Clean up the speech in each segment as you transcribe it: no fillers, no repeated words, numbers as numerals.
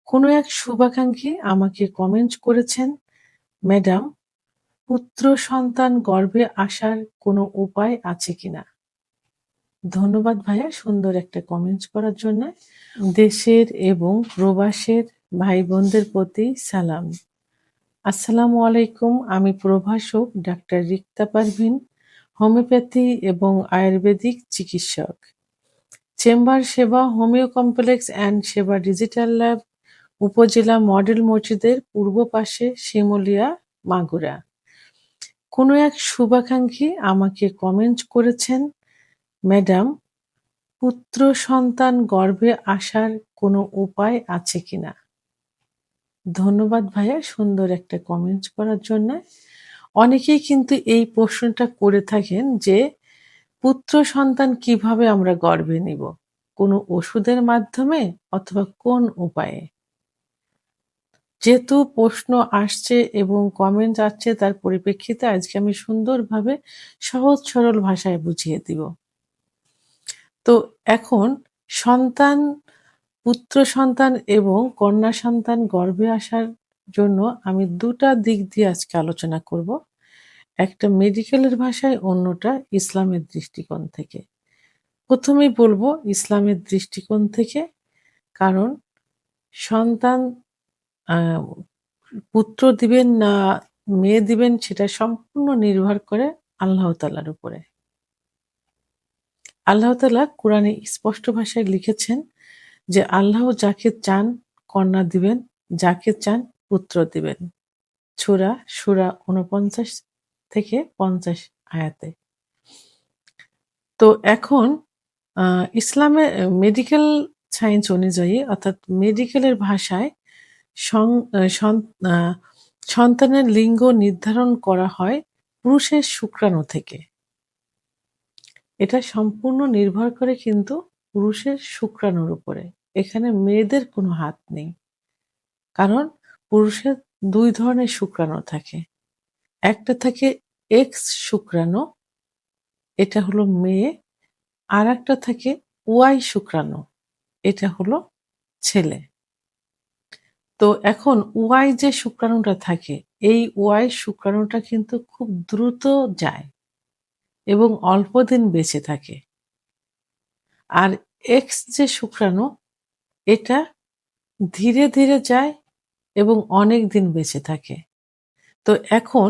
কোনো এক শুভাকাঙ্ক্ষী আমাকে কমেন্ট করেছেন, ম্যাডাম, পুত্র সন্তান গর্ভে আসার কোনো উপায় আছে কিনা? ধন্যবাদ ভাইয়া সুন্দর একটা কমেন্ট করার জন্য। দেশের এবং প্রবাসের ভাই বোনদের প্রতি সালাম। আসসালামু আলাইকুম। আমি প্রভাষক ডাক্তার রিক্তা পারভিন, হোমিওপ্যাথি এবং আয়ুর্বেদিক চিকিৎসক। চেম্বার সেবা হোমিও কমপ্লেক্স অ্যান্ড সেবা ডিজিটাল ল্যাব, উপজেলা মডেল মসজিদের পূর্ব পাশে, শিমুলিয়া, মাগুরা। কোনো এক শুভাকাঙ্ক্ষী আমাকে কমেন্ট করেছেন, ম্যাডাম, পুত্র সন্তান গর্ভে আসার কোনো উপায় আছে কিনা? ধন্যবাদ ভাইয়া সুন্দর একটা কমেন্ট করার জন্য। অনেকেই কিন্তু এই প্রশ্নটা করে থাকেন যে পুত্র সন্তান কিভাবে আমরা গর্ভে নিব? কোনো ওষুধের মাধ্যমে অথবা কোন উপায়ে? যেহেতু প্রশ্ন আসছে এবং কমেন্ট আসছে তার পরিপ্রেক্ষিতে আজকে আমি সুন্দরভাবে সহজ সরল ভাষায় বুঝিয়ে দিব। তো এখন সন্তান, পুত্র সন্তান এবং কন্যা সন্তান গর্ভে আসার জন্য আমি ২ টা দিক দিয়ে আজকে আলোচনা করব। একটা মেডিকেলের ভাষায়, অন্যটা ইসলামের দৃষ্টিকোণ থেকে। ১ম এই বলবো ইসলামের দৃষ্টিকোণ থেকে, কারণ সন্তান আ পুত্র দিবেন না মেয়ে দিবেন সেটা সম্পূর্ণ নির্ভর করে আল্লাহ তাআলার উপরে। আল্লাহ তাআলা কোরআনে স্পষ্ট ভাষায় লিখেছেন যে আল্লাহ যাকে চান কন্যা দিবেন, যাকে চান পুত্র দিবেন। সূরা ৪৯ থেকে ৫০ আয়াতে। তো এখন ইসলামে মেডিকেল সায়েন্স অনুযায়ী, অর্থাৎ মেডিকেলের ভাষায় সং আ সন আ সন্তানের লিঙ্গ নির্ধারণ করা হয় পুরুষের শুক্রাণু থেকে। এটা সম্পূর্ণ নির্ভর করে কিন্তু পুরুষের শুক্রাণুর উপরে। এখানে মেয়েদের কোনো হাত নেই। কারণ পুরুষের ২ ধরনের শুক্রাণু থাকে। একটা থাকে এক্স শুক্রাণু, এটা হলো মেয়ে। আরেকটা থাকে ওয়াই শুক্রাণু, এটা হলো ছেলে। তো এখন ওয়াই যে শুক্রাণুটা থাকে, এই ওয়াই শুক্রাণুটা কিন্তু খুব দ্রুত যায় এবং অল্প দিন বেঁচে থাকে। আর এক্স যে শুক্রাণু, এটা ধীরে ধীরে যায় এবং অনেক দিন বেঁচে থাকে। তো এখন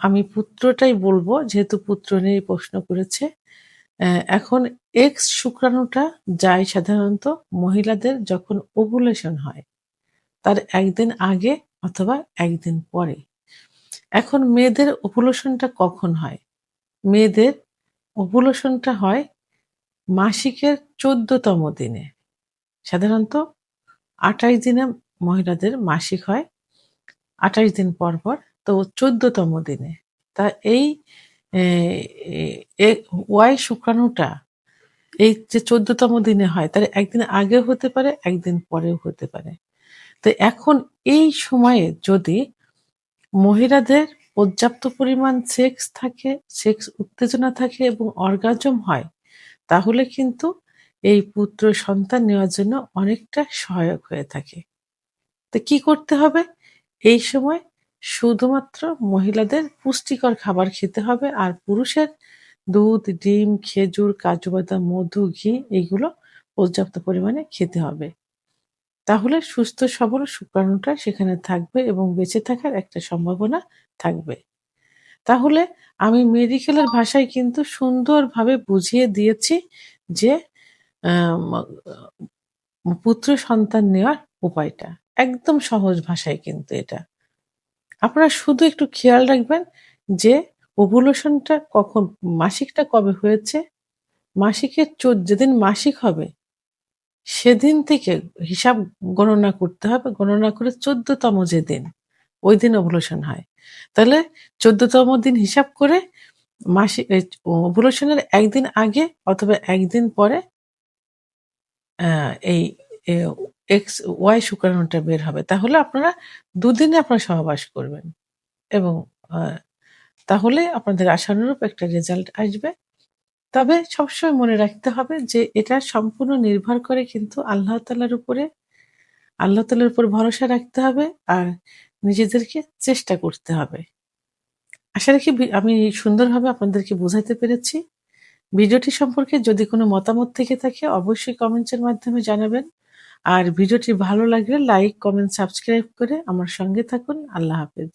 আমি পুত্রটাই বলবো, যেহেতু পুত্র নিয়ে প্রশ্ন করেছে। এখন এক্স শুক্রাণুটা যায় সাধারণত মহিলাদের যখন ওভুলেশন হয়, তার ১ দিন আগে অথবা ১ দিন পরে। এখন মেয়েদের ওভুলেশনটা কখন হয়? মেয়েদের ওভুলেশনটা হয় মাসিকের ১৪তম দিনে। সাধারণত ২৮ দিনে মহিলাদের মাসিক হয়, ২৮ দিন পর, পর। তো ১৪তম দিনে। তা এই এ এ ওয়াই শুক্রাণুটা এই যে ১৪তম দিনে হয়, তার ১ দিন আগেও হতে পারে, ১ দিন পরেও হতে পারে। তো এখন এই সময়ে যদি মহিলাদের পর্যাপ্ত পরিমাণ সেক্স থাকে, সেক্স উত্তেজনা থাকে এবং অর্গাজম হয়, তাহলে কিন্তু এই পুত্র সন্তান নেওয়ার জন্য অনেকটা সহায়ক হয়ে থাকে। তো কি করতে হবে? এই সময় শুধুমাত্র মহিলাদের পুষ্টিকর খাবার খেতে হবে, আর পুরুষের দুধ, ডিম, খেজুর, কাজু বাদাম, মধু, ঘি এগুলো পর্যাপ্ত পরিমাণে খেতে হবে। তাহলে সুস্থ সবল শুক্রাণুটা সেখানে থাকবে এবং বেঁচে থাকার একটা সম্ভাবনা থাকবে। তাহলে আমি মেডিকেলের ভাষায় কিন্তু সুন্দরভাবে বুঝিয়ে দিয়েছি যে আম পুত্র সন্তান নেওয়ার উপায়টা। একদম সহজ ভাষায় কিন্তু এটা। আপনারা শুধু একটু খেয়াল রাখবেন যে ওভুলেশনটা কখন, মাসিকটা কবে হয়েছে, মাসিকের যেদিন মাসিক হবে সেদিন থেকে হিসাব গণনা করতে হবে। গণনা করে ১৪তম যেদিন, ওইদিন ওভুলেশন হয়। তাহলে ১৪তম দিন হিসাব করে ওভুলেশনের ১ দিন আগে অথবা ১ দিন পরে আ এই এ এক্স ওয়াই শুক্রাণুটা বের হবে। তাহলে আপনারা ২ দিনে আপনারা সহবাস করবেন এবং আ তাহলে আপনাদের আশানুরূপ একটা রেজাল্ট আসবে। তবে সবসময় মনে রাখতে হবে যে এটা সম্পূর্ণ নির্ভর করে কিন্তু আল্লাহ তাআলার উপরে। আল্লাহ তাআলার উপর ভরসা রাখতে হবে আর নিজেদেরকে চেষ্টা করতে হবে। আশা রাখি আমি সুন্দরভাবে আপনাদেরকে বোঝাতে পেরেছি। ভিডিওটি সম্পর্কে যদি কোনো মতামত থেকে থাকে অবশ্যই কমেন্টসের মাধ্যমে জানাবেন। আর ভিডিওটি ভালো লাগলে লাইক, কমেন্ট, সাবস্ক্রাইব করে আমার সঙ্গে থাকুন। আল্লাহ হাফেজ।